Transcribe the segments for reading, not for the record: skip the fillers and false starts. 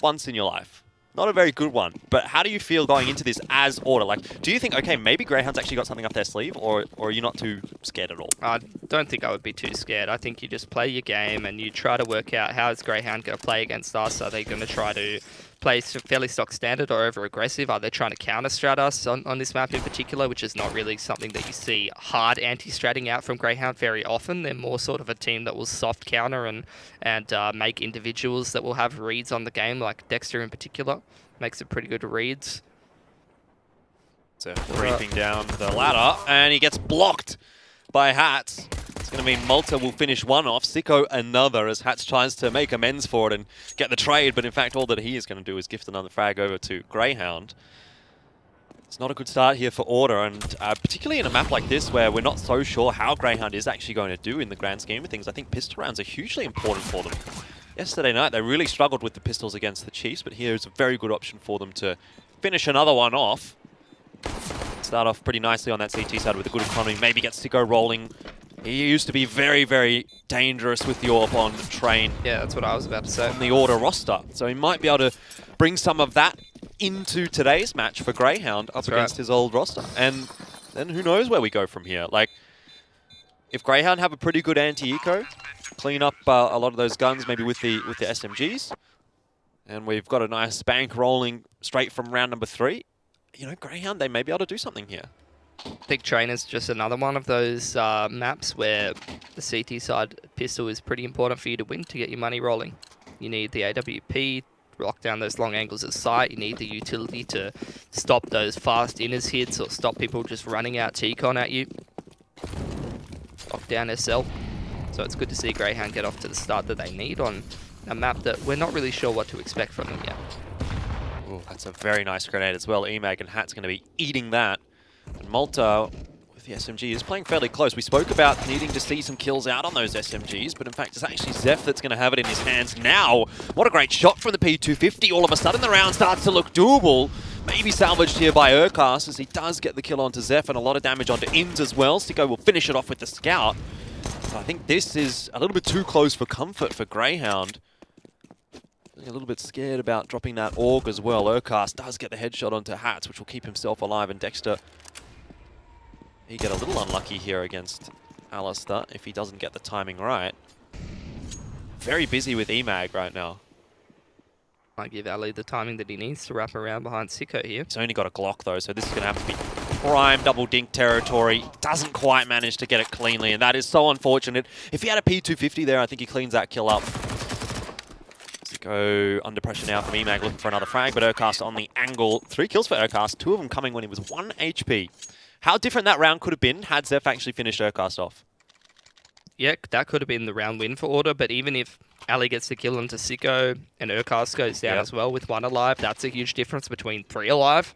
once in your life. Not a very good one, but how do you feel going into this as Order? Like, do you think, okay, maybe Greyhound's actually got something up their sleeve, or are you not too scared at all? I don't think I would be too scared. I think you just play your game and you try to work out how is Greyhound going to play against us. Are they going to try to play fairly stock standard or over-aggressive? Are they trying to counter-strat us on this map in particular, which is not really something that you see hard anti-stratting out from Greyhound very often. They're more sort of a team that will soft counter and make individuals that will have reads on the game, like Dexter in particular. Makes it pretty good reads. So creeping down the ladder, and he gets blocked by Hats. It's going to mean Malta will finish one off, Sicko another, as Hats tries to make amends for it and get the trade, but in fact all that he is going to do is gift another frag over to Greyhound. It's not a good start here for Order, and particularly in a map like this where we're not so sure how Greyhound is actually going to do in the grand scheme of things. I think pistol rounds are hugely important for them. Yesterday night, they really struggled with the pistols against the Chiefs, but here's a very good option for them to finish another one off. Start off pretty nicely on that CT side with a good economy. Maybe get Sicko rolling. He used to be very, very dangerous with the AWP on the train. Yeah, that's what I was about to say. On the Order roster. So he might be able to bring some of that into today's match for Greyhound up against his old roster. And then who knows where we go from here. Like, if Greyhound have a pretty good anti-eco, clean up a lot of those guns, maybe with the SMGs, and we've got a nice bank rolling straight from round number 3. You know, Greyhound, they may be able to do something here. Big Train is just another one of those maps where the CT side pistol is pretty important for you to win to get your money rolling. You need the AWP, lock down those long angles of sight. You need the utility to stop those fast inners hits or stop people just running out T-Con at you. Lock down SL. So it's good to see Greyhound get off to the start that they need on a map that we're not really sure what to expect from them yet. Ooh, that's a very nice grenade as well. Emag and Hat's going to be eating that. And Malta, with the SMG, is playing fairly close. We spoke about needing to see some kills out on those SMGs, but in fact it's actually Zeph that's going to have it in his hands now. What a great shot from the P250. All of a sudden the round starts to look doable. Maybe salvaged here by Urkas as he does get the kill onto Zeph and a lot of damage onto Inns as well. Sicko will finish it off with the Scout. So I think this is a little bit too close for comfort for Greyhound. A little bit scared about dropping that AUG as well. Urkas does get the headshot onto Hats, which will keep himself alive, and Dexter, he get a little unlucky here against Alistair if he doesn't get the timing right. Very busy with Emag right now. Might give Ali the timing that he needs to wrap around behind Sicko here. He's only got a Glock though, so this is going to have to be prime double dink territory. Doesn't quite manage to get it cleanly, and that is so unfortunate. If he had a P250 there, I think he cleans that kill up. Go under pressure now from Emag, looking for another frag, but Urkas on the angle. 3 kills for Urkas, 2 of them coming when he was 1 HP. How different that round could have been had Zeph actually finished Urkas off. Yeah, that could have been the round win for Order, but even if Ali gets the kill onto Sicko and Urkas goes down as well with 1 alive, that's a huge difference between 3 alive.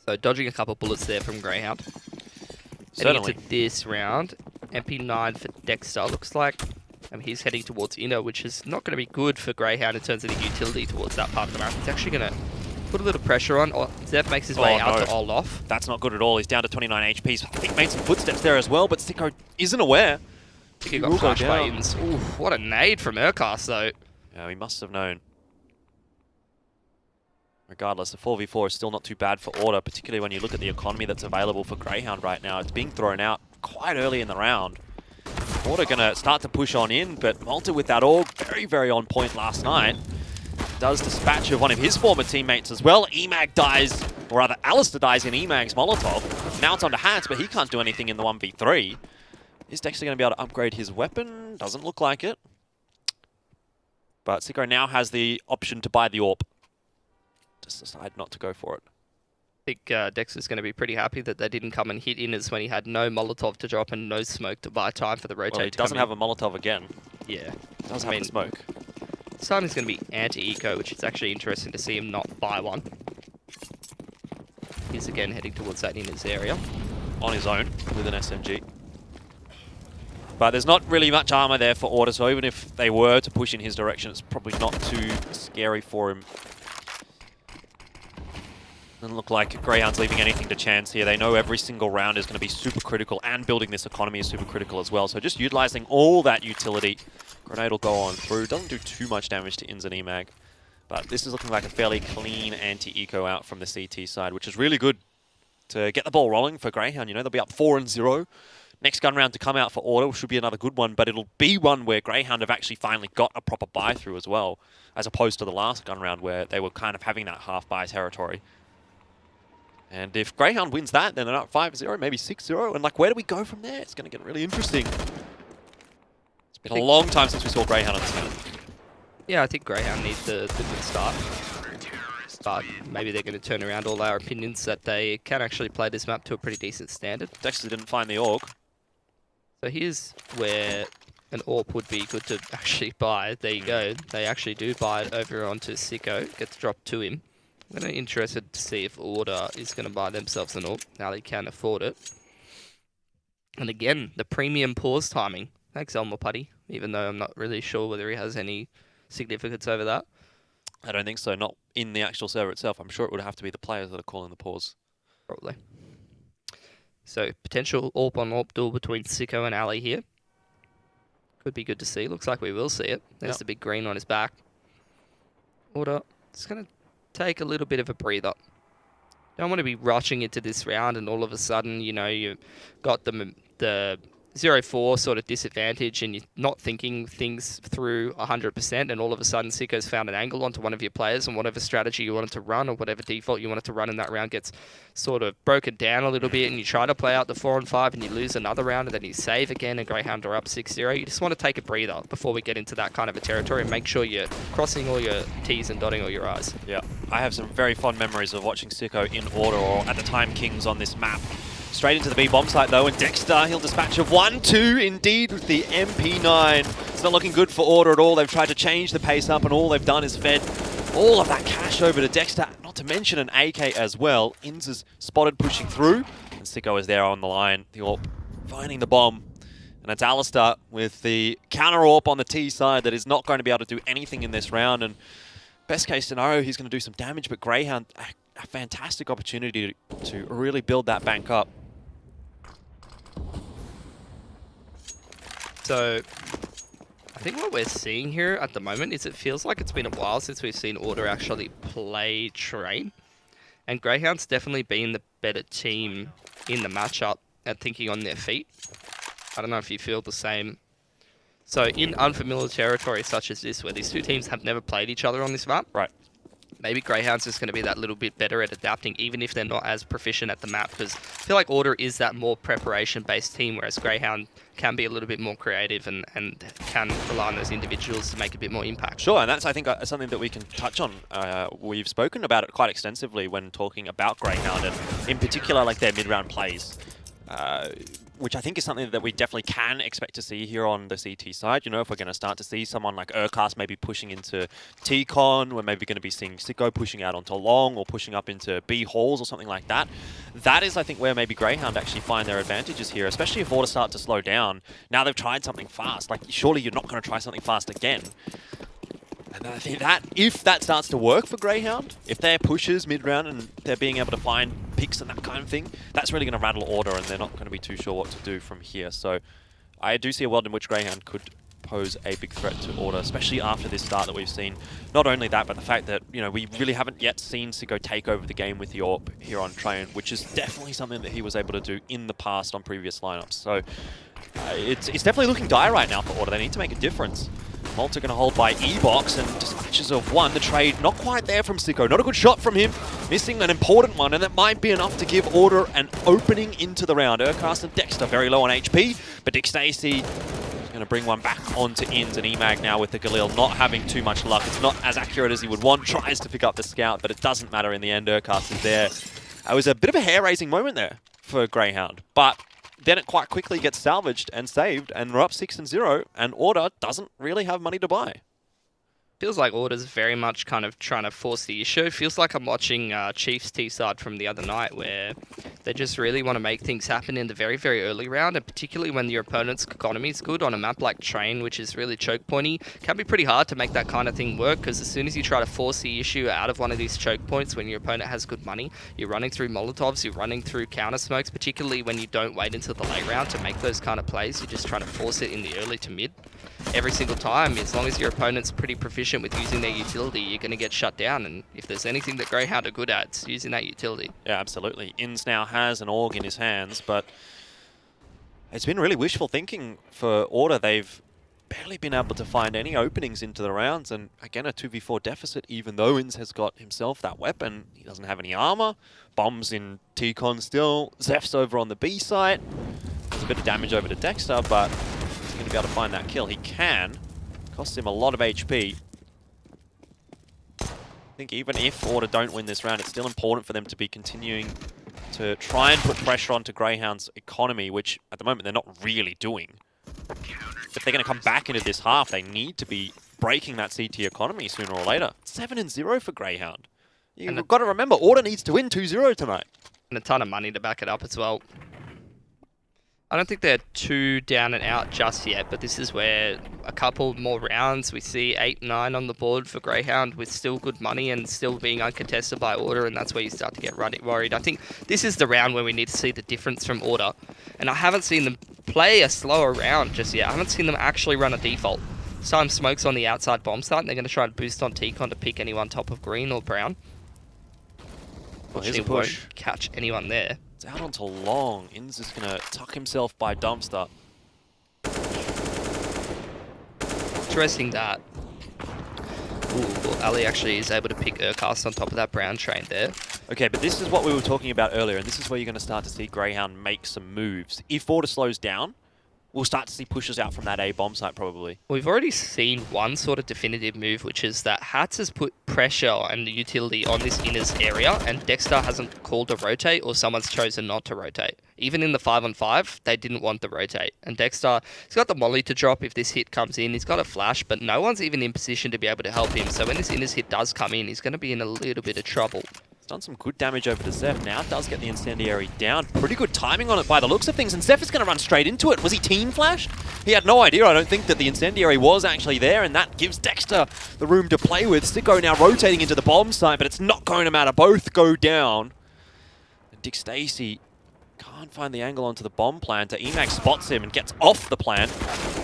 So dodging a couple bullets there from Greyhound. Certainly. Heading into this round, MP9 for Dexter. Looks like he's heading towards Inner, which is not going to be good for Greyhound in terms of the utility towards that part of the map. It's actually going to put a little pressure on. Zeph makes his way out to Olaf. That's not good at all. He's down to 29 HP. So I think made some footsteps there as well, but Sicko isn't aware. I think he got crushed by Inns. Ooh, what a nade from Urkas, though. Yeah, he must have known. Regardless, the 4v4 is still not too bad for Order, particularly when you look at the economy that's available for Greyhound right now. It's being thrown out quite early in the round. Order going to start to push on in, but Malta with that AUG, very, very on point last night. Does dispatch of one of his former teammates as well. Emag dies, or rather Alistair dies in Emag's Molotov. Now it's onto Hats, but he can't do anything in the 1v3. Is Dexter going to be able to upgrade his weapon? Doesn't look like it. But Sicko now has the option to buy the AWP. Just decide not to go for it. I think Dexter's going to be pretty happy that they didn't come and hit Inners when he had no Molotov to drop and no smoke to buy time for the rotate. Well, he doesn't have a Molotov again. Yeah. Does have the smoke. This time he's going to be anti-eco, which is actually interesting to see him not buy one. He's again heading towards that Inners area. On his own with an SMG. But there's not really much armor there for Order, so even if they were to push in his direction, it's probably not too scary for him. Doesn't look like Greyhound's leaving anything to chance here. They know every single round is going to be super critical, and building this economy is super critical as well. So just utilizing all that utility. Grenade will go on through. Doesn't do too much damage to Inns and Emag. But this is looking like a fairly clean anti-eco out from the CT side, which is really good to get the ball rolling for Grayhound. You know, they'll be up 4-0. Next gun round to come out for Order should be another good one, but it'll be one where Grayhound have actually finally got a proper buy through as well, as opposed to the last gun round where they were kind of having that half buy territory. And if Grayhound wins that, then they're up 5-0, maybe 6-0, and like, where do we go from there? It's going to get really interesting. It's been a long time since we saw Grayhound on this map. Yeah, I think Grayhound needs the good start. But maybe they're going to turn around all our opinions that they can actually play this map to a pretty decent standard. Dexter didn't find the AUG. So here's where an AWP would be good to actually buy. There you go. They actually do buy it over onto Sicko. Gets dropped to him. I'm going to be interested to see if Order is going to buy themselves an AWP. Now they can afford it. And again, the premium pause timing. Thanks, Elmer Putty. Even though I'm not really sure whether he has any significance over that. I don't think so. Not in the actual server itself. I'm sure it would have to be the players that are calling the pause. Probably. So, potential AWP on AWP duel between Sicko and Ali here. Could be good to see. Looks like we will see it. There's the big green on his back. Order. It's going to take a little bit of a breather. Don't want to be rushing into this round and all of a sudden, you know, you've got the 0-4 sort of disadvantage and you're not thinking things through 100%, and all of a sudden Sicko's found an angle onto one of your players, and whatever strategy you wanted to run or whatever default you wanted to run in that round gets sort of broken down a little bit, and you try to play out the 4 and 5 and you lose another round, and then you save again and Grayhound are up 6-0. You just want to take a breather before we get into that kind of a territory and make sure you're crossing all your T's and dotting all your I's. Yeah, I have some very fond memories of watching Sicko in Order, or at the time Kings, on this map. Straight into the B bomb site though, and Dexter, he'll dispatch of 1-2 indeed with the MP9. It's not looking good for Order at all. They've tried to change the pace up and all they've done is fed all of that cash over to Dexter, not to mention an AK as well. Inns is spotted pushing through, and Sicko is there on the line. The AWP finding the bomb, and it's Alistair with the counter AWP on the T side that is not going to be able to do anything in this round, and best case scenario, he's going to do some damage, but Grayhound, a fantastic opportunity to really build that bank up. So, I think what we're seeing here at the moment is it feels like it's been a while since we've seen Order actually play Train. And Greyhound's definitely been the better team in the matchup at thinking on their feet. I don't know if you feel the same. So, in unfamiliar territory such as this, where these two teams have never played each other on this map, right? Maybe Greyhound's just going to be that little bit better at adapting, even if they're not as proficient at the map, because I feel like Order is that more preparation-based team, whereas Greyhound can be a little bit more creative and can rely on those individuals to make a bit more impact. Sure, and that's, I think, something that we can touch on. We've spoken about it quite extensively when talking about Greyhound, and in particular, like their mid-round plays. Which I think is something that we definitely can expect to see here on the CT side. You know, if we're going to start to see someone like Urcast maybe pushing into T-Con, we're maybe going to be seeing Sicko pushing out onto Long or pushing up into B halls or something like that. That is, I think, where maybe Greyhound actually find their advantages here, especially if Order start to slow down. Now they've tried something fast. Like, surely you're not going to try something fast again. And I think that if that starts to work for Greyhound, if they're pushers mid-round and they're being able to find picks and that kind of thing, that's really going to rattle Order, and they're not going to be too sure what to do from here. So I do see a world in which Greyhound could pose a big threat to Order, especially after this start that we've seen. Not only that, but the fact that, you know, we really haven't yet seen Sicko take over the game with the AWP here on Train, which is definitely something that he was able to do in the past on previous lineups. So it's definitely looking dire right now for Order. They need to make a difference. Malta going to hold by E-Box, and dispatches of 1. The trade not quite there from Sicko. Not a good shot from him. Missing an important one, and that might be enough to give Order an opening into the round. Urcast and Dexter very low on HP, but Dick Stacey is going to bring one back onto Inns, and Emag now with the Galil not having too much luck. It's not as accurate as he would want. Tries to pick up the scout, but it doesn't matter in the end. Urcast is there. It was a bit of a hair-raising moment there for Greyhound, but then it quite quickly gets salvaged and saved, and we're up 6-0, and Order doesn't really have money to buy. Feels like Order's very much kind of trying to force the issue. Feels like I'm watching Chiefs T-side from the other night, where they just really want to make things happen in the very, very early round, and particularly when your opponent's economy is good on a map like Train, which is really choke pointy. Can be pretty hard to make that kind of thing work, because as soon as you try to force the issue out of one of these choke points when your opponent has good money, you're running through Molotovs, you're running through counter smokes, particularly when you don't wait until the late round to make those kind of plays. You're just trying to force it in the early to mid every single time. As long as your opponent's pretty proficient efficient with using their utility, you're going to get shut down. And if there's anything that Grayhound are good at, it's using that utility. Yeah, absolutely. Inns now has an AUG in his hands, but it's been really wishful thinking for Order. They've barely been able to find any openings into the rounds, and again a 2v4 deficit, even though Inns has got himself that weapon. He doesn't have any armor. Bombs in T-Con still. Zeph's over on the B site. There's a bit of damage over to Dexter, but he's going to be able to find that kill. He can. Costs him a lot of HP. I think even if Order don't win this round, it's still important for them to be continuing to try and put pressure onto Greyhound's economy, which at the moment they're not really doing. If they're going to come back into this half, they need to be breaking that CT economy sooner or later. 7-0 for Greyhound. You've got to remember, Order needs to win 2-0 tonight. And a ton of money to back it up as well. I don't think they're too down and out just yet, but this is where a couple more rounds, we see 8-9 on the board for Greyhound with still good money and still being uncontested by Order, and that's where you start to get worried. I think this is the round where we need to see the difference from Order, and I haven't seen them play a slower round just yet. I haven't seen them actually run a default. Some smokes on the outside bomb site, and they're going to try and boost on T-Con to pick anyone top of green or brown. Well, here's a push. Won't catch anyone there. It's out onto long. Inns is going to tuck himself by dumpster. Interesting that. Ooh, Ali actually is able to pick Urcast on top of that brown train there. Okay, but this is what we were talking about earlier, and this is where you're going to start to see Greyhound make some moves. If Order slows down, we'll start to see pushes out from that A bomb site probably. We've already seen one sort of definitive move, which is that Hats has put pressure and the utility on this inners area, and Dexter hasn't called a rotate, or someone's chosen not to rotate. Even in the 5-on-5, they didn't want the rotate. And Dexter, he's got the molly to drop if this hit comes in. He's got a flash, but no one's even in position to be able to help him. So when this inners hit does come in, he's going to be in a little bit of trouble. Done some good damage over to Zeph. Now does get the incendiary down. Pretty good timing on it by the looks of things, and Zeph is going to run straight into it. Was he team flashed? He had no idea. I don't think that the incendiary was actually there, and that gives Dexter the room to play with. Sicko now rotating into the bomb site, but it's not going to matter. Both go down. And Dick Stacey can't find the angle onto the bomb plant. Emac spots him and gets off the plant.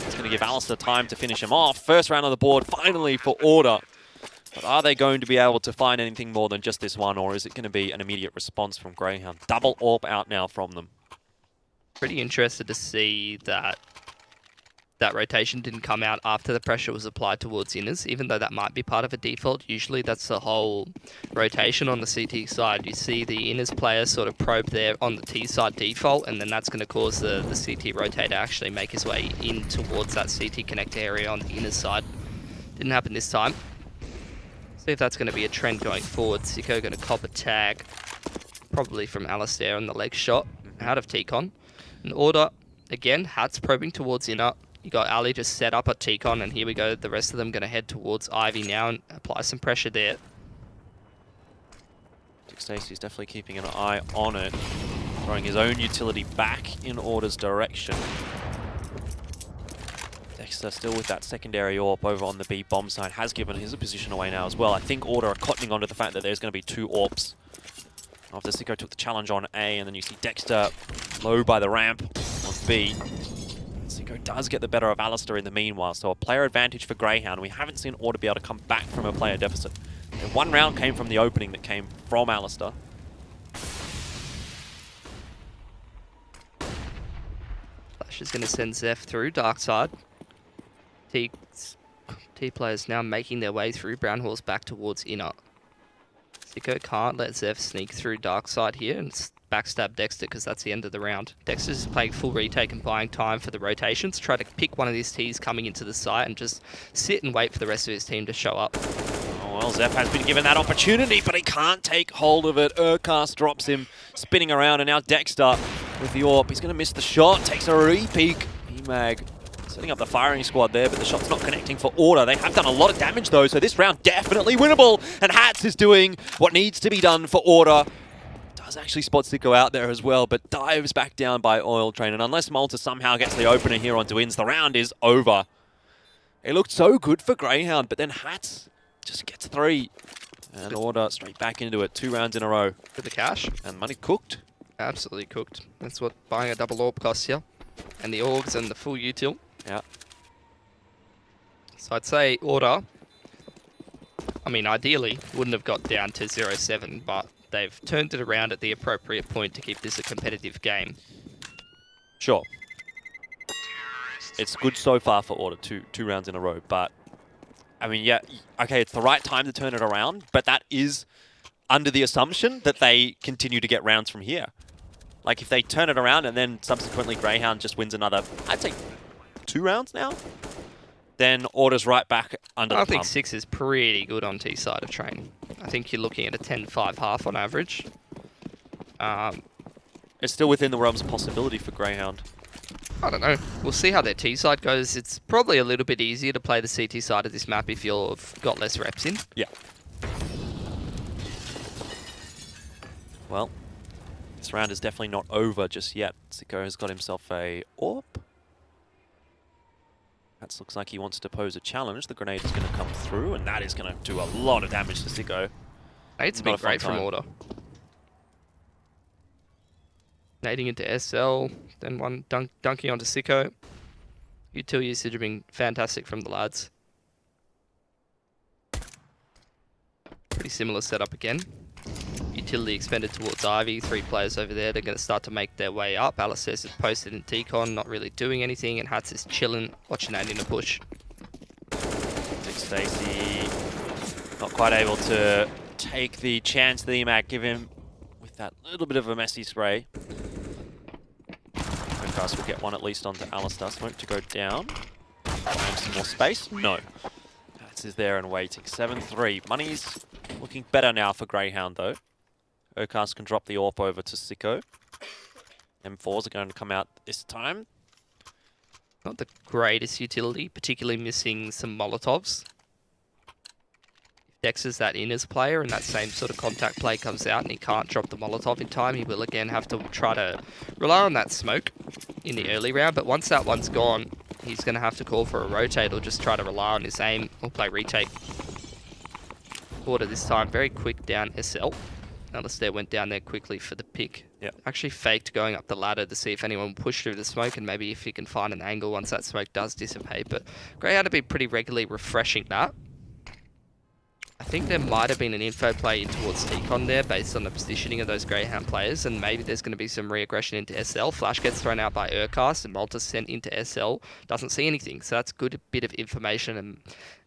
It's going to give Alistair time to finish him off. First round on the board finally for Order. But are they going to be able to find anything more than just this one, or is it going to be an immediate response from Greyhound? Double AWP out now from them. Pretty interested to see that that rotation didn't come out after the pressure was applied towards inners, even though that might be part of a default. Usually that's the whole rotation on the CT side. You see the inners player sort of probe there on the T side default, and then that's going to cause the CT rotator actually make his way in towards that CT connector area on the inners side. Didn't happen this time. See if that's going to be a trend going forward. Sicko going to cop a tag, probably from Alistair on the leg shot, out of T-Con. And Order, again, Hats probing towards inner. You got Ali just set up at T-Con, and here we go. The rest of them going to head towards Ivy now and apply some pressure there. Dick Stacey's definitely keeping an eye on it, throwing his own utility back in Order's direction. Dexter still with that secondary AWP over on the B bomb side, has given his position away now as well. I think Order are cottoning onto the fact that there's going to be two AWPs. After Sicko took the challenge on A, and then you see Dexter low by the ramp on B. Sicko does get the better of Alistair in the meanwhile, so a player advantage for Greyhound. We haven't seen Order be able to come back from a player deficit. And one round came from the opening that came from Alistair. Flash is going to send Zeph through dark side. T players now making their way through. Brown Horse back towards inner. Sicko can't let Zeph sneak through dark side here and backstab Dexter, because that's the end of the round. Dexter's playing full retake and buying time for the rotations. Try to pick one of these Ts coming into the site and just sit and wait for the rest of his team to show up. Oh, well, Zeph has been given that opportunity, but he can't take hold of it. Urcast drops him, spinning around, and now Dexter with the AWP. He's going to miss the shot, takes a re-peek. Emag setting up the firing squad there, but the shot's not connecting for Order. They have done a lot of damage though, so this round definitely winnable. And Hats is doing what needs to be done for Order. Does actually spot Sicko out there as well, but dives back down by Oil Train. And unless Malta somehow gets the opener here onto Inns, the round is over. It looked so good for Greyhound, but then Hats just gets 3. And Order straight back into it, 2 rounds in a row. For the cash. And money cooked. Absolutely cooked. That's what buying a double AWP costs you. And the AUGs and the full util. Yeah. So I'd say Order I mean, ideally, wouldn't have got down to 0-7, but they've turned it around at the appropriate point to keep this a competitive game. Sure. It's good so far for Order, two rounds in a row, but I mean, yeah, okay, it's the right time to turn it around, but that is under the assumption that they continue to get rounds from here. Like, if they turn it around and then subsequently Grayhound just wins another, I'd say 2 rounds now, then Order's right back under the I think pump. 6 is pretty good on T side of Train. I think you're looking at a 10-5 half on average. It's still within the realms of possibility for Grayhound. I don't know. We'll see how their T side goes. It's probably a little bit easier to play the CT side of this map if you've got less reps in. Yeah. Well, this round is definitely not over just yet. Sicko has got himself a AWP. That looks like he wants to pose a challenge. The grenade is going to come through, and that is going to do a lot of damage to Sicko. It's been great from Order. Nading into SL, then one dunking onto Sicko. Util usage have been fantastic from the lads. Pretty similar setup again. Utility expended towards Ivy. 3 players over there. They're going to start to make their way up. Alistair is posted in T-Con, not really doing anything, and Hats is chilling, watching Andy in a push. Big Stacy not quite able to take the chance that EMAC give him with that little bit of a messy spray. Focus will get one at least onto Alistair. Smoke to go down. And some more space. No. Hats is there and waiting. 7-3. Money's looking better now for Grayhound though. Urcast can drop the AWP over to Sicko. M4s are going to come out this time. Not the greatest utility, particularly missing some Molotovs. If Dex is that in as a player and that same sort of contact play comes out and he can't drop the Molotov in time, he will again have to try to rely on that smoke in the early round. But once that one's gone, he's going to have to call for a rotate or just try to rely on his aim or play retake. Order this time, very quick down SL. Alistair went down there quickly for the pick. Yep. Actually faked going up the ladder to see if anyone would push through the smoke and maybe if he can find an angle once that smoke does dissipate. But Grayhound have been pretty regularly refreshing that. I think there might have been an info play in towards T-Con there based on the positioning of those Grayhound players, and maybe there's going to be some re-aggression into SL. Flash gets thrown out by Urcast and Malta's sent into SL. Doesn't see anything, so that's a good bit of information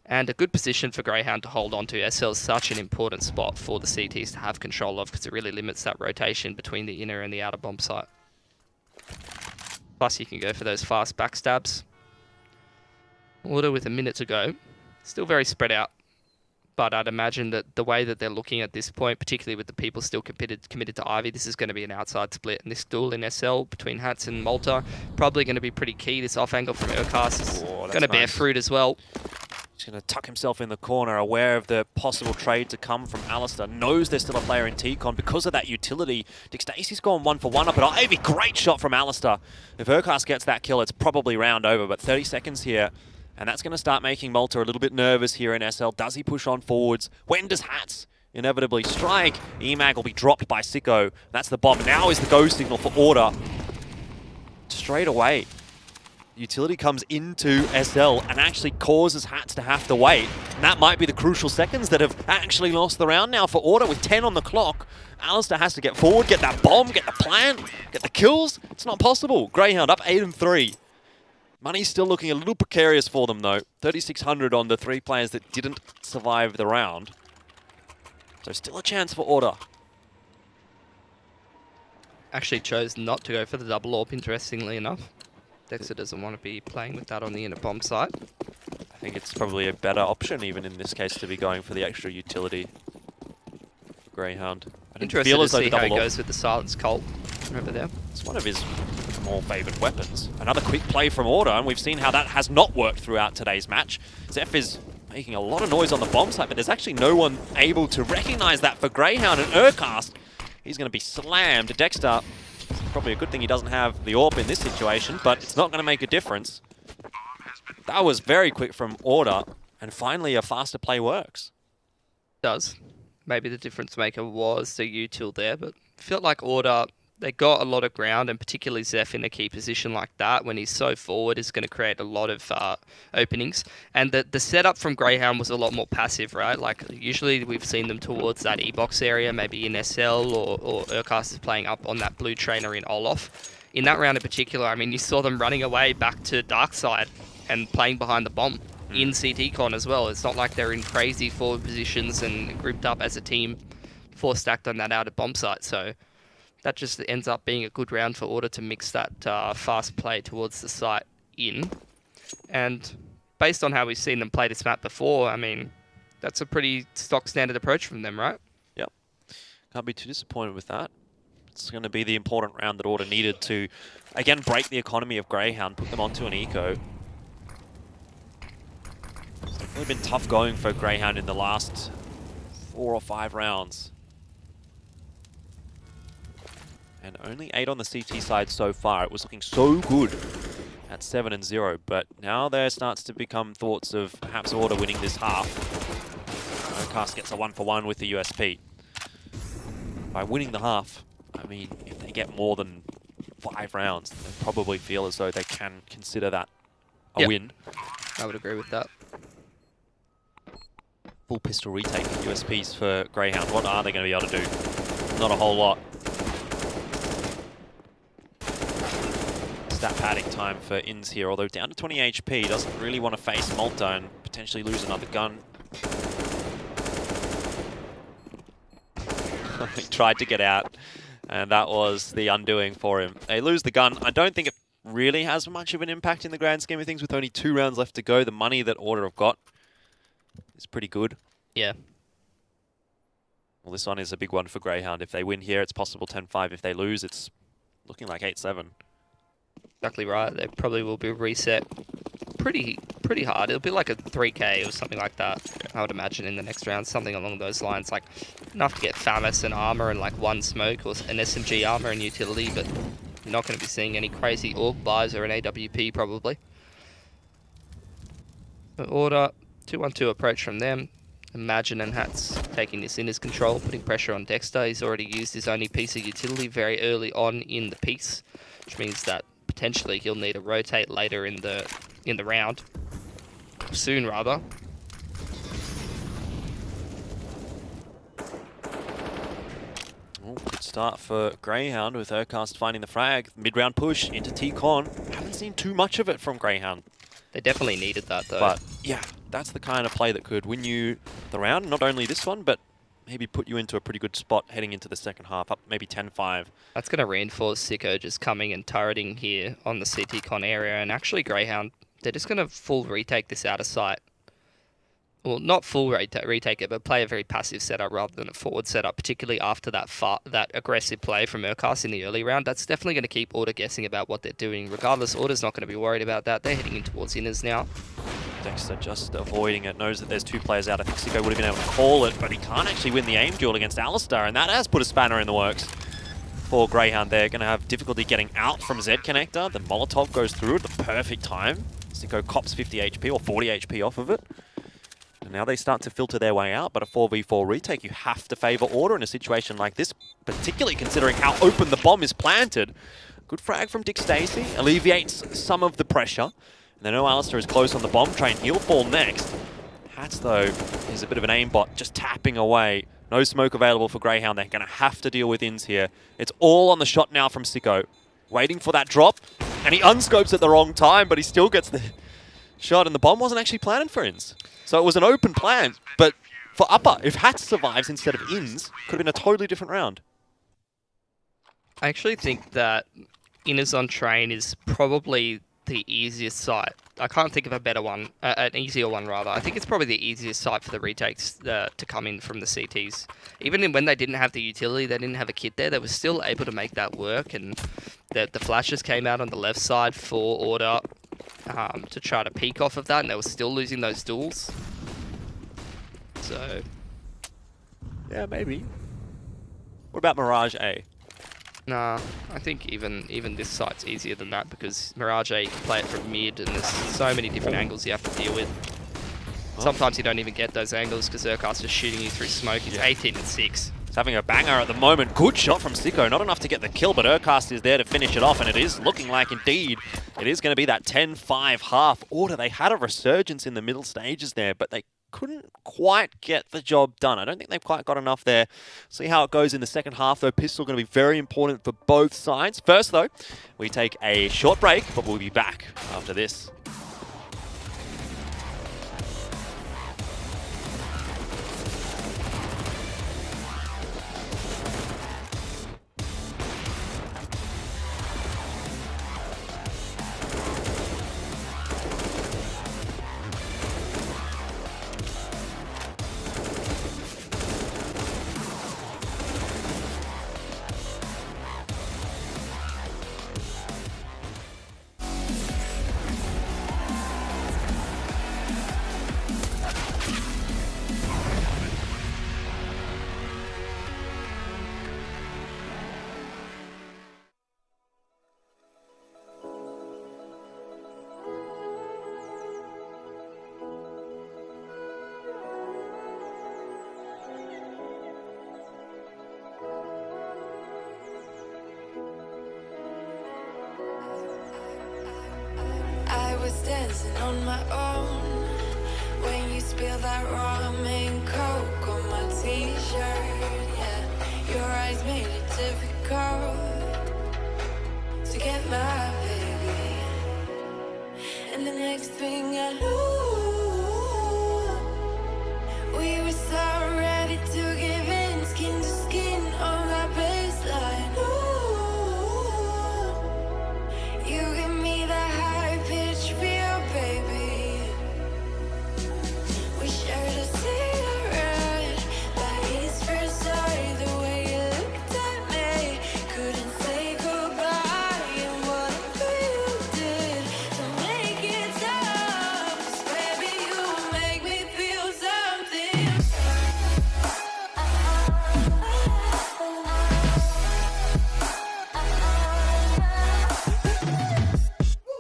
and a good position for Grayhound to hold on to. SL is such an important spot for the CTs to have control of because it really limits that rotation between the inner and the outer bomb site. Plus you can go for those fast backstabs. Order with a minute to go. Still very spread out. But I'd imagine that the way that they're looking at this point, particularly with the people still committed to Ivy, this is going to be an outside split. And this duel in SL between Hats and Malta, probably going to be pretty key. This off angle from Urcast is going to bear fruit as well. He's going to tuck himself in the corner, aware of the possible trade to come from Alistair. Knows there's still a player in T-Con because of that utility. Dick Stacey's gone 1 for 1 up at Ivy. Great shot from Alistair. If Urcast gets that kill, it's probably round over, but 30 seconds here. And that's going to start making Malta a little bit nervous here in SL. Does he push on forwards? When does Hats inevitably strike? EMAG will be dropped by Sicko. That's the bomb. Now is the go signal for Order. Straight away, utility comes into SL and actually causes Hats to have to wait. And that might be the crucial seconds that have actually lost the round now for Order with 10 on the clock. Alistair has to get forward, get that bomb, get the plant, get the kills. It's not possible. Grayhound up 8-3. Money's still looking a little precarious for them though. 3,600 on the 3 players that didn't survive the round. So still a chance for Order. Actually chose not to go for the double AWP, interestingly enough. Dexter doesn't want to be playing with that on the inner bomb site. I think it's probably a better option even in this case to be going for the extra utility for Grayhound. Interested to see how he goes with the Silence Colt over there. It's one of his more favoured weapons. Another quick play from Order, and we've seen how that has not worked throughout today's match. Zeph is making a lot of noise on the bomb site, but there's actually no one able to recognise that for Grayhound and Urcast. He's going to be slammed. Dexter, probably a good thing he doesn't have the AWP in this situation, but it's not going to make a difference. That was very quick from Order, and finally a faster play works. Does. Maybe the difference maker was the util there, but felt like Order they got a lot of ground, and particularly Zeph in a key position like that, when he's so forward, is going to create a lot of openings. And the setup from Grayhound was a lot more passive, right? Like, usually we've seen them towards that E-box area, maybe in SL, or Urcast is playing up on that blue trainer in Olaf. In that round in particular, I mean, you saw them running away back to Darkside and playing behind the bomb in CTCon as well. It's not like they're in crazy forward positions and grouped up as a team, four stacked on that outer bomb site. So that just ends up being a good round for Order to mix that fast play towards the site in. And based on how we've seen them play this map before, I mean, that's a pretty stock standard approach from them, right? Yep. Can't be too disappointed with that. It's going to be the important round that Order needed to, again, break the economy of Grayhound, put them onto an eco. It's really been tough going for Grayhound in the last 4 or 5 rounds. And only 8 on the CT side so far. It was looking so good at 7-0, but now there starts to become thoughts of perhaps Order winning this half. Ocast gets a 1-for-1 with the USP. By winning the half, I mean, if they get more than 5 rounds, they probably feel as though they can consider that a win. I would agree with that. Full pistol retake USPs for Grayhound. What are they going to be able to do? Not a whole lot. Stat padding time for Inns here, although down to 20 HP, doesn't really want to face Malta and potentially lose another gun. He tried to get out, and that was the undoing for him. They lose the gun. I don't think it really has much of an impact in the grand scheme of things with only 2 rounds left to go. The money that Order have got is pretty good. Yeah. Well, this one is a big one for Grayhound. If they win here, it's possible 10-5. If they lose, it's looking like 8-7. Exactly right. They probably will be reset pretty hard. It'll be like a 3k or something like that, I would imagine, in the next round. Something along those lines. Like, enough to get FAMAS and armor and like 1 smoke or an SMG armor and utility, but you're not going to be seeing any crazy org buys or an AWP probably. But Order, 2-1-2 approach from them. Imagine and Hats taking this in his control, putting pressure on Dexter. He's already used his only piece of utility very early on in the piece, which means that potentially he'll need to rotate later in the round. Soon, rather. Oh, good start for Grayhound with Urcast finding the frag. Mid-round push into T-Con. Haven't seen too much of it from Grayhound. They definitely needed that, though. But, yeah, that's the kind of play that could win you the round. Not only this one, but maybe put you into a pretty good spot heading into the second half, up maybe 10-5. That's going to reinforce Sicko just coming and turreting here on the CT-Con area. And actually, Grayhound, they're just going to full retake this out of sight. Well, not full retake it, but play a very passive setup rather than a forward setup, particularly after that aggressive play from Urcast in the early round. That's definitely going to keep Order guessing about what they're doing. Regardless, Order's not going to be worried about that. They're heading in towards inners now. Dexter just avoiding it, knows that there's 2 players out. I think Sicko would have been able to call it, but he can't actually win the aim duel against Alistar, and that has put a spanner in the works for Grayhound. They're going to have difficulty getting out from Z connector. The Molotov goes through at the perfect time. Sicko cops 50 HP or 40 HP off of it. And now they start to filter their way out, but a 4v4 retake, you have to favour Order in a situation like this, particularly considering how open the bomb is planted. Good frag from Dick Stacey, alleviates some of the pressure. And they know Alistar is close on the bomb train, he'll fall next. Hats, though, is a bit of an aimbot, just tapping away. No smoke available for Grayhound, they're going to have to deal with Inns here. It's all on the shot now from Sicko. Waiting for that drop, and he unscopes at the wrong time, but he still gets the shot, and the bomb wasn't actually planted for Inns. So it was an open plan, but for Upper, if Hats survives instead of Inns, could have been a totally different round. I actually think that Inners on Train is probably the easiest site. I can't think of a better one, an easier one rather. I think it's probably the easiest site for the retakes to come in from the CTs. Even when they didn't have the utility, they didn't have a kit there, they were still able to make that work, and the flashes came out on the left side for Order to try to peek off of that, and they were still losing those duels. So, yeah, maybe. What about Mirage A? Nah, I think even this site's easier than that, because Mirage A, you can play it from mid, and there's so many different angles you have to deal with. Sometimes you don't even get those angles because Urcast is shooting you through smoke. He's 18 and 6. He's having a banger at the moment. Good shot from Sicko. Not enough to get the kill, but Urcast is there to finish it off, and it is looking like, indeed, it is going to be that 10-5 half order. They had a resurgence in the middle stages there, but they couldn't quite get the job done. I don't think they've quite got enough there. See how it goes in the second half, though. Pistol going to be very important for both sides. First, though, we take a short break, but we'll be back after this. Dancing on my own when you spill that ramen coke on my t-shirt. Yeah, your eyes made it difficult to get my baby. And the next thing I knew, we were so ready to give in, skin to skin on that baseline. Ooh, you give me that high pitch feel, baby. We shared a cigarette, that is first sight. The way you looked at me, couldn't say goodbye. And whatever you did to make it stop, 'cause baby, you make me feel something. And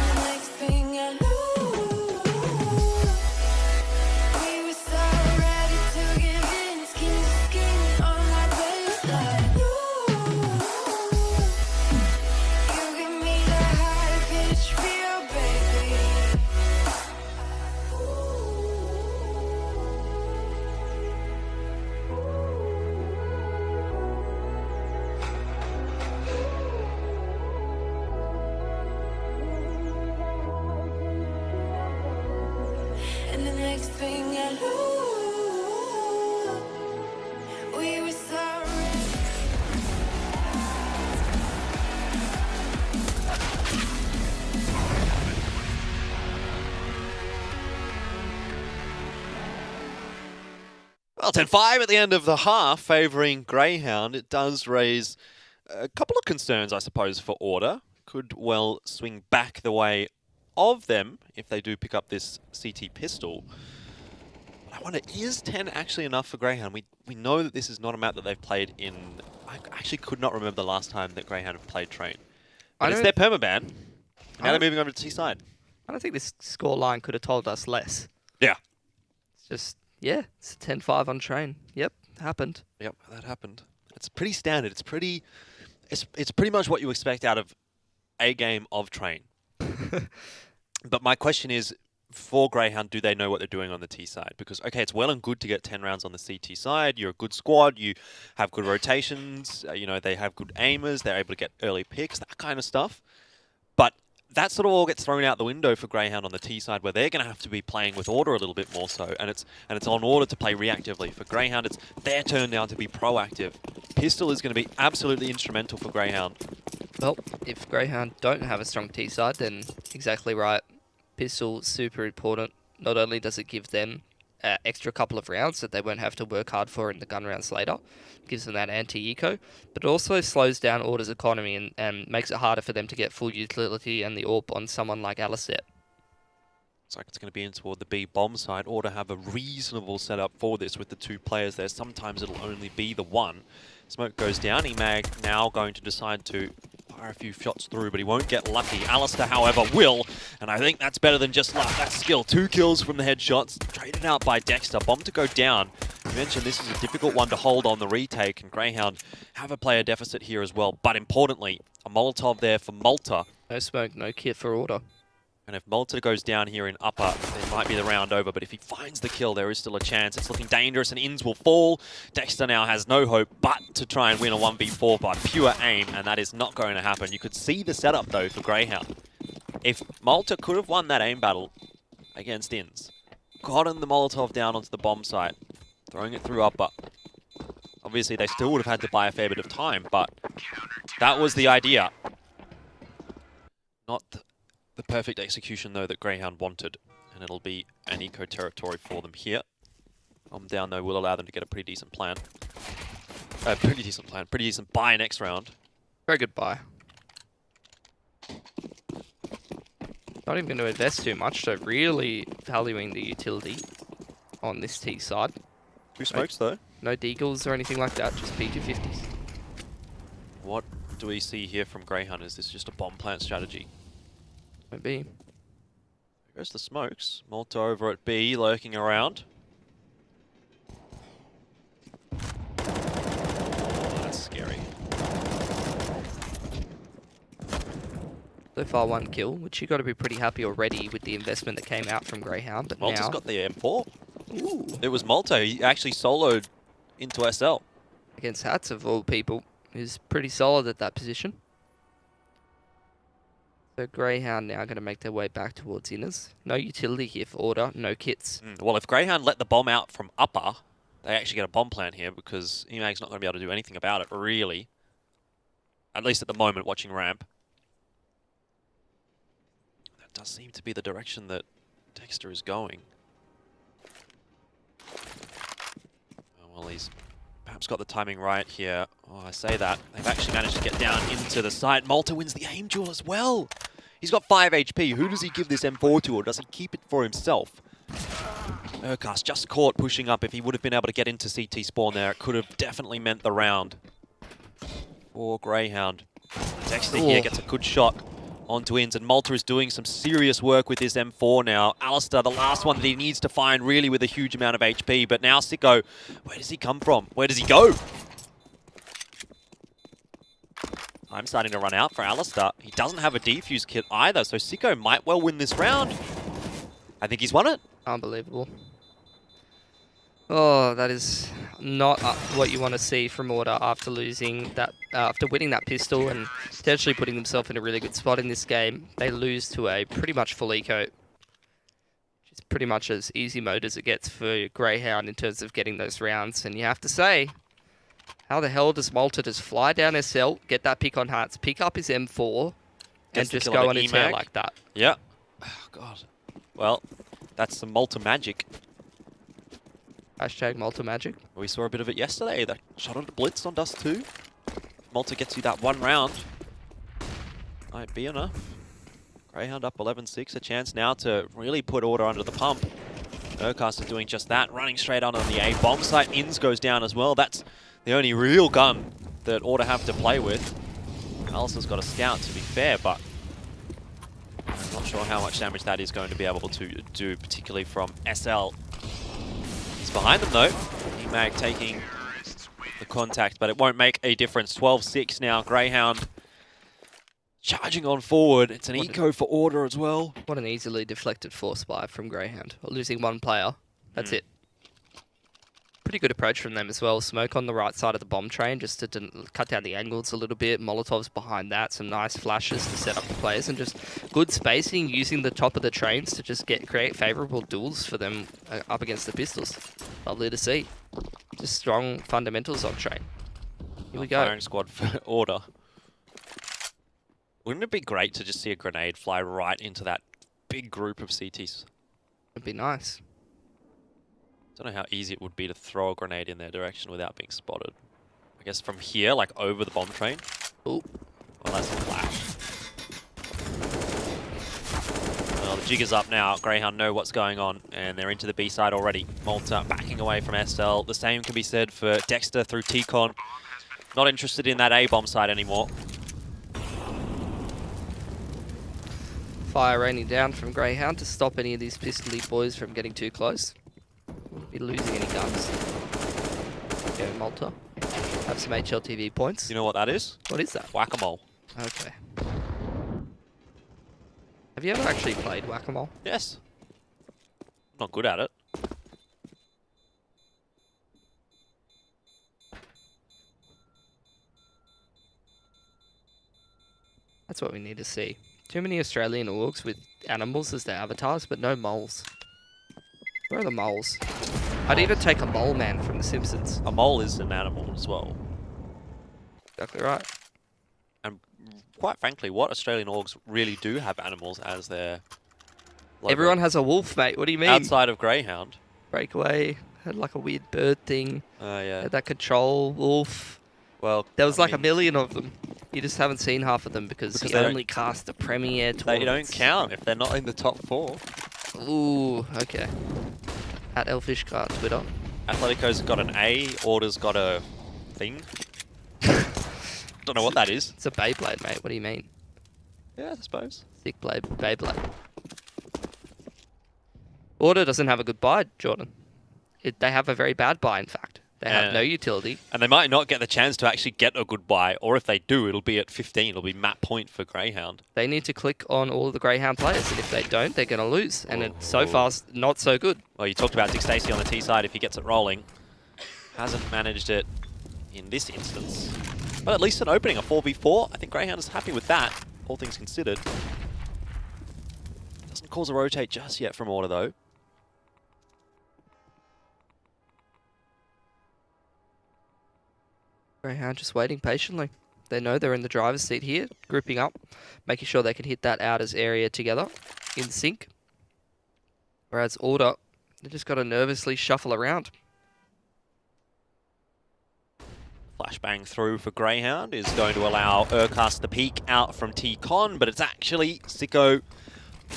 the next thing I knew, we were so ready to give in, skin to skin on that baseline. You give me that high pitch feel, baby. And the next thing I knew, we were so ready. Well, 10-5 at the end of the half, favouring Grayhound. It does raise a couple of concerns, I suppose, for Order. Could well swing back the way of them if they do pick up this CT pistol. But I wonder, is 10 actually enough for Grayhound? We know that this is not a map that they've played in... I actually could not remember the last time that Grayhound have played Train. But it's their permaban. Now they're moving over to T-side. I don't think this score line could have told us less. Yeah. It's just, yeah, it's a 10-5 on Train. Yep, happened. Yep, that happened. It's pretty standard. It's pretty much what you expect out of a game of Train. But my question is, for Grayhound, do they know what they're doing on the T side? Because, okay, it's well and good to get 10 rounds on the CT side. You're a good squad. You have good rotations. They have good aimers. They're able to get early picks, that kind of stuff. But that sort of all gets thrown out the window for Grayhound on the T side, where they're going to have to be playing with Order a little bit more so. And it's on Order to play reactively. For Grayhound, it's their turn now to be proactive. Pistol is going to be absolutely instrumental for Grayhound. Well, if Greyhound don't have a strong T side, then exactly right. Pistol, super important. Not only does it give them an extra couple of rounds that they won't have to work hard for in the gun rounds later, gives them that anti-eco, but it also slows down Order's economy and makes it harder for them to get full utility and the AWP on someone like Alicet. Looks like it's going to be in toward the B bomb side. Order have a reasonable setup for this with the two players there. Sometimes it'll only be the one. Smoke goes down. Emag now going to decide to fire a few shots through, but he won't get lucky. Alistair, however, will, and I think that's better than just luck. That's skill. 2 kills from the headshots, traded out by Dexter. Bomb to go down. You mentioned this is a difficult one to hold on the retake, and Grayhound have a player deficit here as well. But importantly, a Molotov there for Malta. No smoke, no kit for order. And if Malta goes down here in upper, it might be the round over, but if he finds the kill, there is still a chance. It's looking dangerous, and Inns will fall. Dexter now has no hope but to try and win a 1v4 by pure aim, and that is not going to happen. You could see the setup, though, for Grayhound. If Malta could have won that aim battle against Inns, gotten the Molotov down onto the bomb site, throwing it through upper, obviously they still would have had to buy a fair bit of time, but that was the idea. Not the perfect execution, though, that Grayhound wanted, and it'll be an eco territory for them here. Down, though, will allow them to get a pretty decent plan. Pretty decent buy next round. Very good buy. Not even going to invest too much, so really valuing the utility on this T side. 2 smokes, though. No deagles or anything like that, just P250s. What do we see here from Grayhound? Is this just a bomb plant strategy? Maybe. There goes the smokes. Malta over at B, lurking around. Oh, that's scary. So far 1 kill, which you got to be pretty happy already with the investment that came out from Grayhound. But Malta's now got the M4. Ooh. It was Malta. He actually soloed into SL. Against Hats of all people, is pretty solid at that position. So Grayhound now going to make their way back towards Inners. No utility here for order, no kits. Well, if Grayhound let the bomb out from upper, they actually get a bomb plant here because EMAG's not going to be able to do anything about it, really. At least at the moment, watching ramp. That does seem to be the direction that Dexter is going. Oh, well, he's perhaps got the timing right here. Oh, I say that. They've actually managed to get down into the site. Malta wins the aim duel as well. He's got 5 HP. Who does he give this M4 to, or does he keep it for himself? Urkas just caught pushing up. If he would have been able to get into CT spawn there, it could have definitely meant the round for Grayhound. Dexter here gets a good shot onto Inns, and Malta is doing some serious work with his M4 now. Alistair, the last one that he needs to find, really with a huge amount of HP, but now Sicko, where does he come from? Where does he go? I'm starting to run out for Alistair. He doesn't have a defuse kit either, so Sicko might well win this round. I think he's won it. Unbelievable. Oh, that is not what you want to see from Order after losing that, after winning that pistol and potentially putting themselves in a really good spot in this game. They lose to a pretty much full eco, which is pretty much as easy mode as it gets for Grayhound in terms of getting those rounds. And you have to say, how the hell does Malta just fly down SL, get that pick on Hearts, pick up his M4, and just go on a tear like that? Yeah. Oh, God. Well, that's some Malta magic. Hashtag Malta magic. We saw a bit of it yesterday. That shot on the blitz on Dust 2. Malta gets you that 1 round. Might be enough. Grayhound up 11-6. A chance now to really put Order under the pump. Urkas is doing just that, running straight on the A bomb site. Inns goes down as well. That's the only real gun that Order have to play with. Alistair's got a scout, to be fair, but I'm not sure how much damage that is going to be able to do, particularly from SL. He's behind them, though. EMAG taking the contact, but it won't make a difference. 12-6 now. Grayhound charging on forward. It's an eco for Order as well. What an easily deflected force buy from Grayhound. Losing 1 player. That's it. Pretty good approach from them as well. Smoke on the right side of the bomb train just to cut down the angles a little bit. Molotovs behind that. Some nice flashes to set up the players. And just good spacing using the top of the trains to just create favourable duels for them up against the pistols. Lovely to see. Just strong fundamentals on train. Here we go. Firing squad for Order. Wouldn't it be great to just see a grenade fly right into that big group of CTs? It'd be nice. I don't know how easy it would be to throw a grenade in their direction without being spotted. I guess from here, like over the bomb train. Ooh. Well, that's a flash. Well, the jig is up now. Grayhound know what's going on, and they're into the B side already. Malta backing away from SL. The same can be said for Dexter through T-Con. Not interested in that A bomb side anymore. fire raining down from Grayhound to stop any of these pistol boys from getting too close. Won't be losing any guns. Go Malta. Have some HLTV points. You know what that is? What is that? Whack-a-mole. Okay. Have you ever actually played Whack-a-mole? Yes. Not good at it. That's what we need to see. Too many Australian orgs with animals as their avatars, but no moles. Where are the moles? I'd even take a mole man from The Simpsons. A mole is an animal as well. Exactly right. And quite frankly, what Australian orgs really do have animals as their logo? Everyone has a wolf, mate. What do you mean? Outside of Grayhound. Breakaway had like a weird bird thing. Yeah. Had that control wolf. Well, There was I like a mean, million of them. You just haven't seen half of them because Because you they don't- only cast the Premier they tournaments. don't count if they're not in the top 4. Ooh, okay. At Elfishcar Twitter. Atletico's got an A, Order's got a thing. Don't know what that is. It's a Beyblade, mate. What do you mean? Yeah, I suppose. Thick blade, Beyblade. Order doesn't have a good buy, Jordan. They have a very bad buy, in fact. They have no utility. And they might not get the chance to actually get a good buy, or if they do, it'll be at 15. It'll be map point for Grayhound. They need to click on all of the Greyhound players, and if they don't, they're going to lose. And it's so Oh. far, not so good. Well, you talked about Dick Stacey on the T side if he gets it rolling. Hasn't managed it in this instance. But at least an opening, a 4v4. I think Grayhound is happy with that, all things considered. Doesn't cause a rotate just yet from Order, though. Greyhound just waiting patiently. They know they're in the driver's seat here, grouping up, making sure they can hit that outers area together in sync. Whereas Order, they just got to nervously shuffle around. Flashbang through for Grayhound is going to allow Urcast to peek out from T-Con, but it's actually Sicko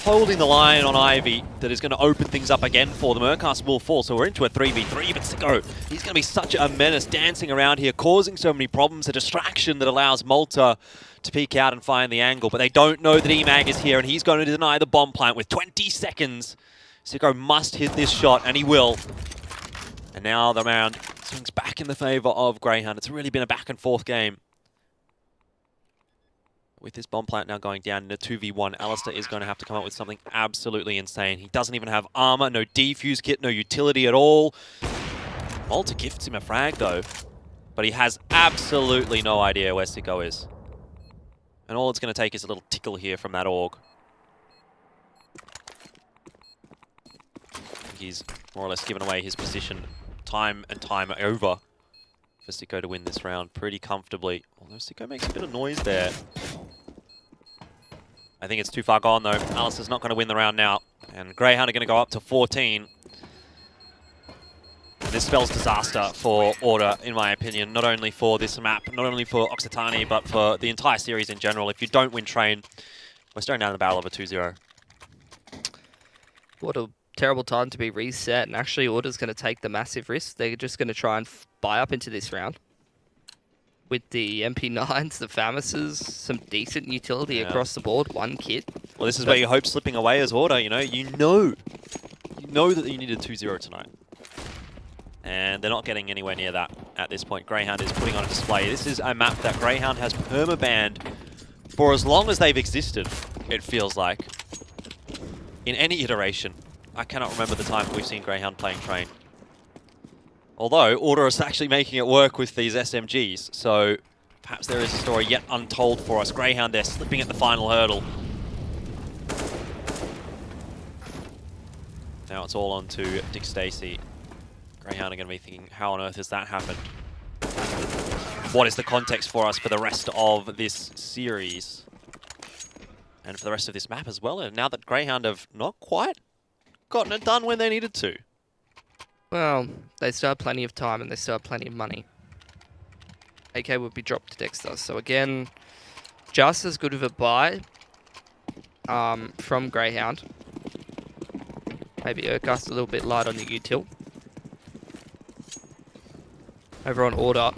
holding the line on Ivy that is going to open things up again for them. Urcast will fall, so we're into a 3v3, but Sicko, he's going to be such a menace dancing around here, causing so many problems, a distraction that allows Malta to peek out and find the angle, but they don't know that EMAG is here, and he's going to deny the bomb plant with 20 seconds. Sicko must hit this shot, and he will. And now the round swings back in the favour of Grayhound. It's really been a back and forth game. With this bomb plant now going down in a 2v1, Alistair is going to have to come up with something absolutely insane. He doesn't even have armor, no defuse kit, no utility at all. Malta gifts him a frag though, but he has absolutely no idea where Sicko is. And all it's going to take is a little tickle here from that org. I think he's more or less given away his position time and time over for Sicko to win this round pretty comfortably. Although Sicko makes a bit of noise there. I think it's too far gone though. Alistair's not going to win the round now. And Grayhound are going to go up to 14. This spells disaster for Order, in my opinion. Not only for this map, not only for Occitani, but for the entire series in general. If you don't win Train, we're staring down the barrel of a 2-0. What a terrible time to be reset. And actually, Order's going to take the massive risk. They're just going to try and buy up into this round. With the MP9s, the Famises, some decent utility across the board, one kit. Well, this is where you hope slipping away as Order, you know that you needed 2-0 tonight. And they're not getting anywhere near that at this point. Grayhound is putting on a display. This is a map that Grayhound has perma-banned for as long as they've existed, it feels like. In any iteration. I cannot remember the time that we've seen Grayhound playing Train. Although, Order is actually making it work with these SMGs, so perhaps there is a story yet untold for us. Grayhound, they're slipping at the final hurdle. Now it's all on to Dick Stacey. Grayhound are going to be thinking, how on earth has that happened? What is the context for us for the rest of this series? And for the rest of this map as well, and now that Grayhound have not quite gotten it done when they needed to. Well, they still have plenty of time and they still have plenty of money. AK would be dropped to Dexter. So again, just as good of a buy from Grayhound. Maybe Urcast a little bit light on the util. Over on Order,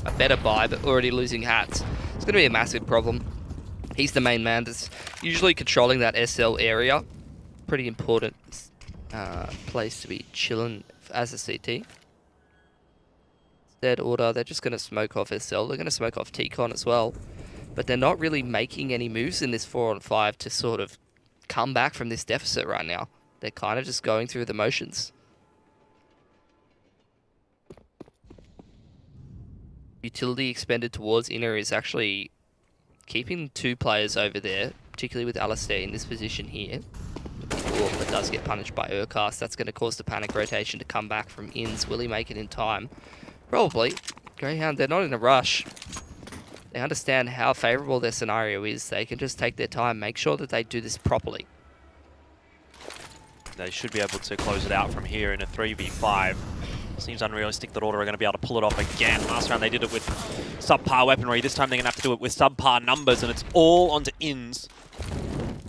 a better buy, but already losing hats. It's going to be a massive problem. He's the main man that's Usually controlling that SL area, pretty important place to be chilling as a CT. Instead, Order, they're just going to smoke off SL. They're going to smoke off T-Con as well. But they're not really making any moves in this 4-on-5 to sort of come back from this deficit right now. They're kind of just going through the motions. Utility expended towards inner is actually keeping 2 players over there, particularly with Alistair in this position here. That does get punished by Urcast. That's going to cause the panic rotation to come back from ins. Will he make it in time? Probably. Grayhound, they're not in a rush. They understand how favourable their scenario is. They can just take their time, make sure that they do this properly. They should be able to close it out from here in a 3v5. Seems unrealistic that Order are going to be able to pull it off again. Last round they did it with subpar weaponry. This time they're going to have to do it with subpar numbers, and it's all onto ins.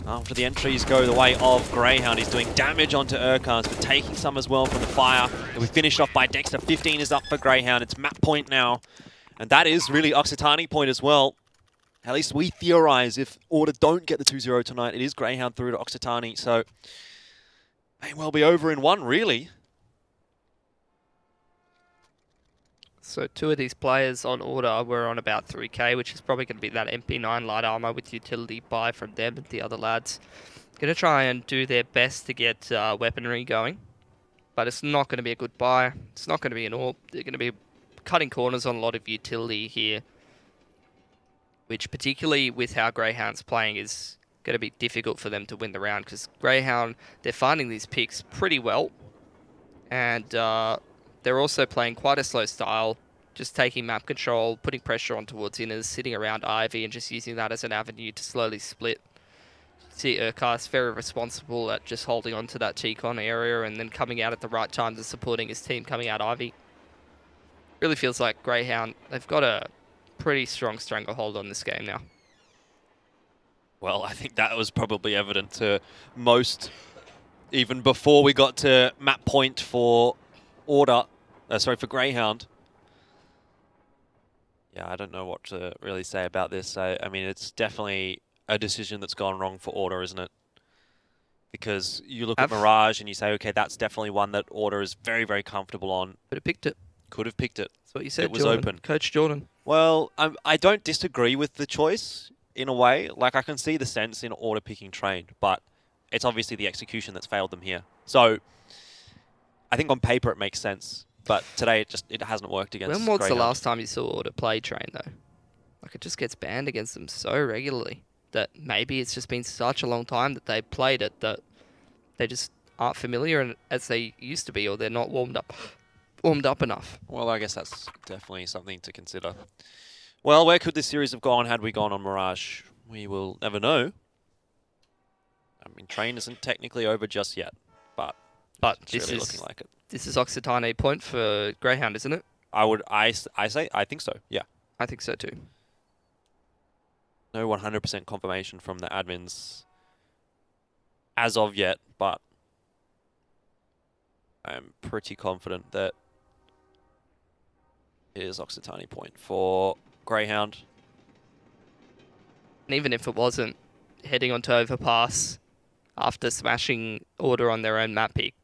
After the entries go the way of Grayhound, he's doing damage onto Urkans, but taking some as well from the fire. And we finished off by Dexter. 15 is up for Grayhound. It's map point now. And that is really Occitani point as well. At least we theorize if Order don't get the 2-0 tonight, it is Grayhound through to Occitani. So, may well be over in one, really. So 2 of these players on Order were on about 3k, which is probably going to be that MP9 light armor with utility buy from them and the other lads. Going to try and do their best to get weaponry going, but it's not going to be a good buy. It's not going to be an AWP. They're going to be cutting corners on a lot of utility here, which particularly with how Greyhound's playing is going to be difficult for them to win the round, because Greyhound, they're finding these picks pretty well, and they're also playing quite a slow style, just taking map control, putting pressure on towards inners, sitting around Ivy and just using that as an avenue to slowly split. See Urcast very responsible at just holding on to that T-Con area and then coming out at the right times and supporting his team coming out Ivy. Really feels like Greyhound, they've got a pretty strong stranglehold on this game now. Well, I think that was probably evident to most, even before we got to map point for Order. For Greyhound. Yeah, I don't know what to really say about this. I mean, it's definitely a decision that's gone wrong for Order, isn't it? Because you look at Mirage and you say, okay, that's definitely one that Order is very, very comfortable on. Could have picked it. Could have picked it. That's what you said, It was Jordan. open. Coach Jordan. Well, I don't disagree with the choice in a way. Like, I can see the sense in Order picking Train, but it's obviously the execution that's failed them here. So, I think on paper it makes sense, but today it hasn't worked against When was Greyhound. the last time you saw Order play Train, though? Like, it just gets banned against them so regularly that maybe it's just been such a long time that they played it that they just aren't familiar as they used to be, or they're not warmed up enough. Well, I guess that's definitely something to consider. Well, where could this series have gone had we gone on Mirage? We will never know. I mean, Train isn't technically over just yet, but it's this really is looking like it. This is Occitani point for Greyhound, isn't it? I think so, yeah. I think so too. No 100% confirmation from the admins as of yet, but I'm pretty confident that it is Occitani point for Greyhound. And even if it wasn't, heading onto Overpass after smashing Order on their own map pick,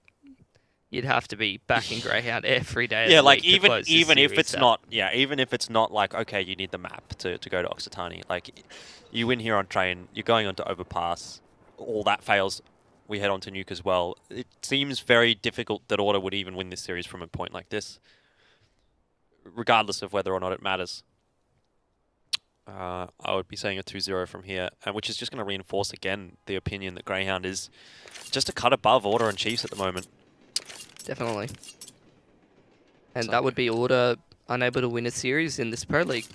you'd have to be backing Greyhound every day. Yeah, like even if it's not, even if it's not like, okay, you need the map to go to Occitani. Like, you win here on Train, you're going on to Overpass, all that fails, we head on to Nuke as well. It seems very difficult that Order would even win this series from a point like this, regardless of whether or not it matters. I would be saying a 2-0 from here, which is just going to reinforce again the opinion that Greyhound is just a cut above Order and Chiefs at the moment. Definitely. And that would be Order unable to win a series in this Pro League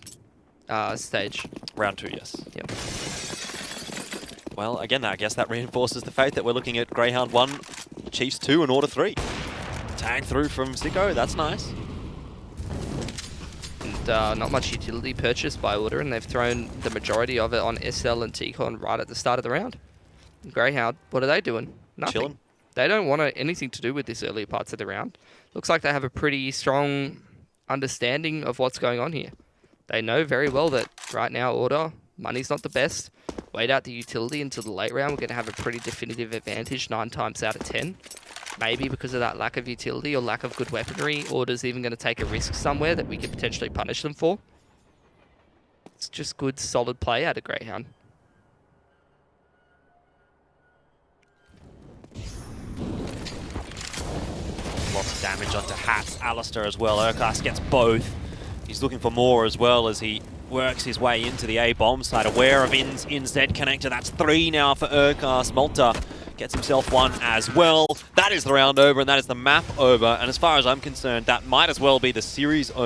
stage. Round 2, yes. Yep. Well, again, I guess that reinforces the fact that we're looking at Greyhound 1, Chiefs 2, and Order 3. Tag through from Sicko, that's nice. And not much utility purchased by Order, and they've thrown the majority of it on SL and T-Con right at the start of the round. And Greyhound, what are they doing? Nothing. Chilling. They don't want anything to do with this early parts of the round. Looks like they have a pretty strong understanding of what's going on here. They know very well that right now Order Money's not the best. Wait out the utility until the late round. We're going to have a pretty definitive advantage 9 times out of 10. Maybe because of that lack of utility or lack of good weaponry, Order's even going to take a risk somewhere that we could potentially punish them for. It's just good, solid play out of Grayhound. Lots of damage onto Hats, Alistair as well. Urkas gets both. He's looking for more as well as he works his way into the A bomb side. Aware of in Z connector. That's 3 now for Urkas. Malta gets himself 1 as well. That is the round over, and that is the map over. And as far as I'm concerned, that might as well be the series over.